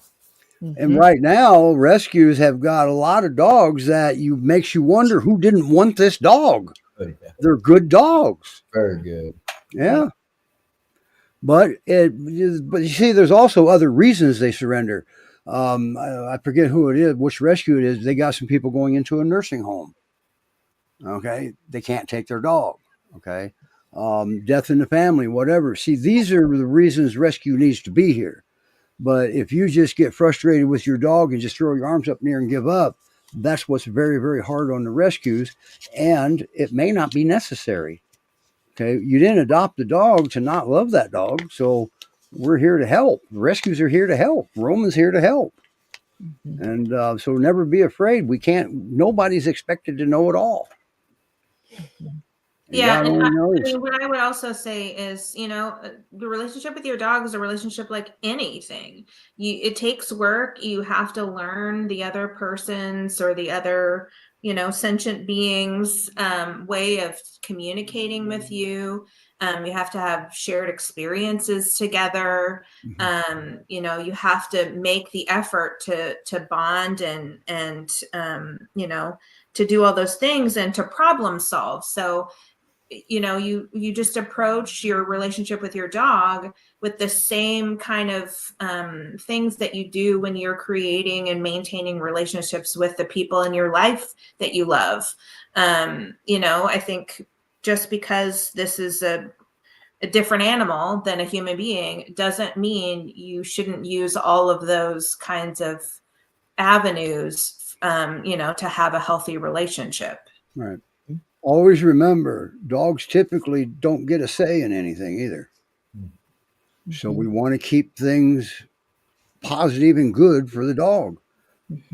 And right now, rescues have got a lot of dogs that makes you wonder who didn't want this dog. Oh, yeah. They're good dogs. Very good. Yeah. But you see, there's also other reasons they surrender. I forget who it is, which rescue it is. They got some people going into a nursing home. Okay. They can't take their dog. Okay. Death in the family, whatever. See, these are the reasons rescue needs to be here. But if you just get frustrated with your dog and just throw your arms up in the air and give up, that's what's very, very hard on the rescues. And it may not be necessary. Okay. You didn't adopt the dog to not love that dog. So we're here to help. The rescues are here to help. Roman's here to help. Mm-hmm. And so never be afraid. Nobody's expected to know it all. Yeah, God and only knows. what I would also say is, the relationship with your dog is a relationship like anything. It takes work. You have to learn the other person's or the other, sentient beings' way of communicating with you. You have to have shared experiences together. You know, you have to make the effort to bond and you know, to do all those things and to problem solve. So, you know, you just approach your relationship with your dog with the same kind of things that you do when you're creating and maintaining relationships with the people in your life that you love. You know, I think just because this is a different animal than a human being doesn't mean you shouldn't use all of those kinds of avenues, you know, to have a healthy relationship. Right. Always remember, dogs typically don't get a say in anything either. So we want to keep things positive and good for the dog,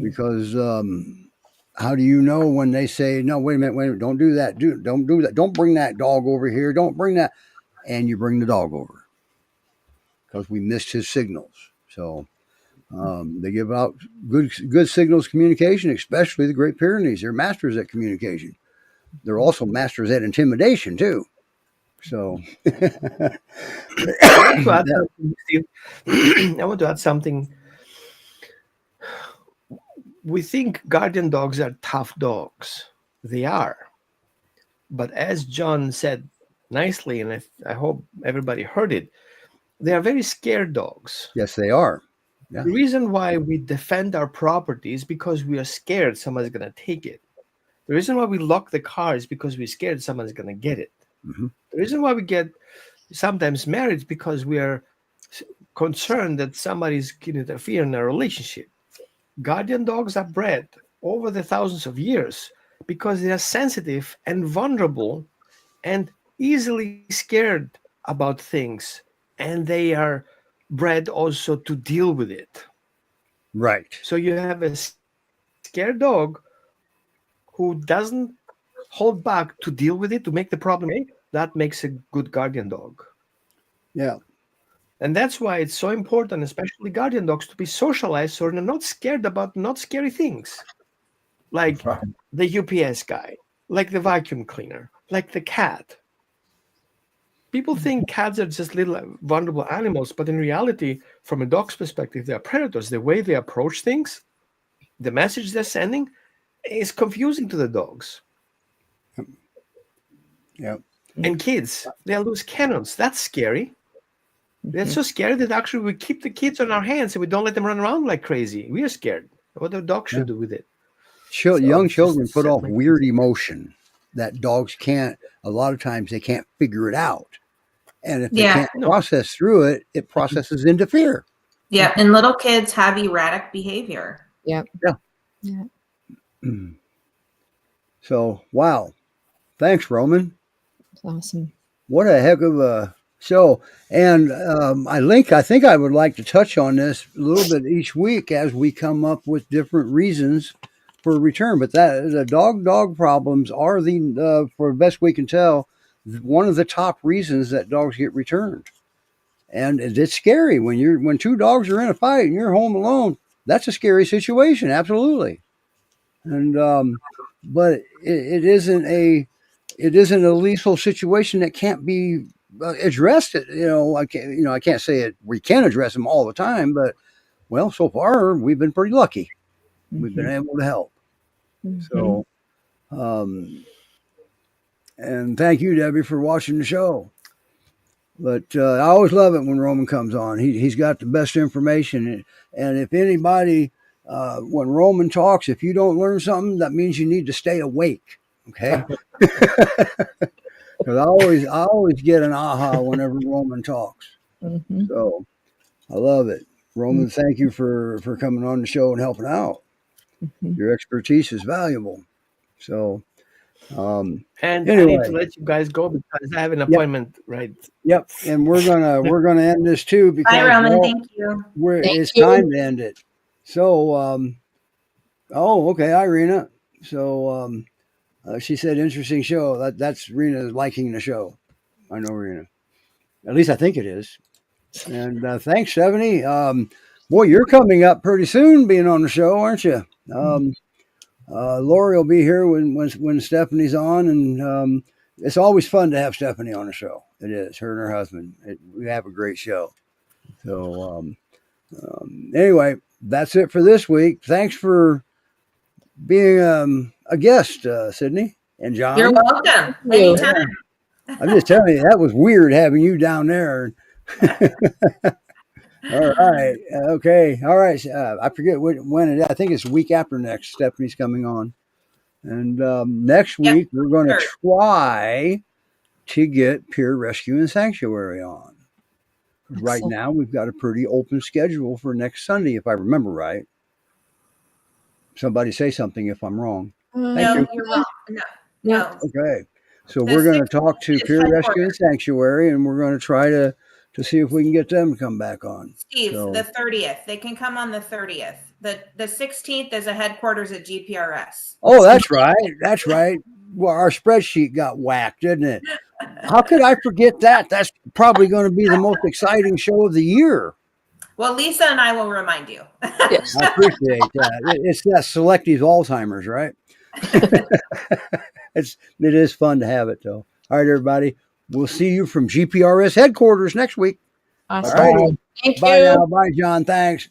because how do you know when they say, no, wait a minute, don't do that, don't do that, don't bring that dog over here, don't bring that, and you bring the dog over because we missed his signals. So they give out good signals communication, especially the Great Pyrenees. They're masters at communication. They're also masters at intimidation too. So I want to add something. We think guardian dogs are tough dogs. They are. But as John said nicely, and I hope everybody heard it, they are very scared dogs. yes, they are. Yeah. The reason why we defend our property is because we are scared somebody's going to take it. The reason why we lock the car is because we're scared someone's going to get it. Mm-hmm. The reason why we get sometimes married is because we are concerned that somebody's going to interfere in our relationship. Guardian dogs are bred over the thousands of years because they are sensitive and vulnerable and easily scared about things. And they are bred also to deal with it. Right. So you have a scared dog who doesn't hold back to deal with it, to make the problem. That makes a good guardian dog. Yeah. And that's why it's so important, especially guardian dogs, to be socialized so they're not scared about not scary things. Like the UPS guy, like the vacuum cleaner, like the cat. People think cats are just little vulnerable animals, but in reality, from a dog's perspective, they are predators. The way they approach things, the message they're sending, is confusing to the dogs. Yeah. And kids, they're loose cannons. That's scary. That's so scary that actually we keep the kids on our hands and we don't let them run around like crazy. We are scared. What the dog should do with it. Young children put off weird emotion that dogs can't, a lot of times they can't figure it out. And if they can't process through it, it processes into fear. Yeah. And little kids have erratic behavior. Yeah. So, wow. Thanks, Roman. That's awesome. What a heck of a show. And I think I would like to touch on this a little bit each week as we come up with different reasons for return. But that the dog problems are for the best we can tell, one of the top reasons that dogs get returned. And it's scary when two dogs are in a fight and you're home alone. That's a scary situation, absolutely. And but it isn't a lethal situation that can't be addressed. I can't say it. We can address them all the time, but well, so far we've been pretty lucky. We've been able to help. So, and thank you, Debbie, for watching the show. But I always love it when Roman comes on. He's got the best information. And if anybody, when Roman talks, if you don't learn something, that means you need to stay awake. Okay? Because I always get an aha whenever Roman talks. So I love it. Roman, thank you for coming on the show and helping out. Your expertise is valuable. So, and anyway. I need to let you guys go because I have an appointment, right? Yep. And we're gonna end this too because bye, Roman. Thank you. It's time to end it. So, okay, hi, Rena. So, she said, interesting show. That's Rena liking the show. I know Rena. At least I think it is. And thanks, Stephanie. Boy, you're coming up pretty soon being on the show, aren't you? Lori will be here when Stephanie's on, and It's always fun to have Stephanie on the show. It is, her and her husband. We have a great show. So anyway, that's it for this week. Thanks for being a guest, Sydney and John. You're welcome. Anytime. I'm just telling you, that was weird having you down there. All right. Okay. All right. I forget when it is. I think it's the week after next. Stephanie's coming on. And next week, we're going to try to get Peer Rescue and Sanctuary on. Right now, we've got a pretty open schedule for next Sunday, if I remember right. Somebody say something if I'm wrong. No, you're welcome. No. Okay. So we're going to talk to Peer Rescue and Sanctuary, and we're going to try to see if we can get them to come back on. Steve, the 30th. They can come on the 30th. The 16th is a headquarters at GPRS. Oh, that's right. That's right. Well, our spreadsheet got whacked, didn't it? How could I forget that? That's probably going to be the most exciting show of the year. Well, Lisa and I will remind you. Yes. I appreciate that. It's that selective Alzheimer's, right? It is fun to have it, though. All right, everybody. We'll see you from GPRS headquarters next week. Awesome. All righty. Thank Bye you. now. Bye, John. Thanks.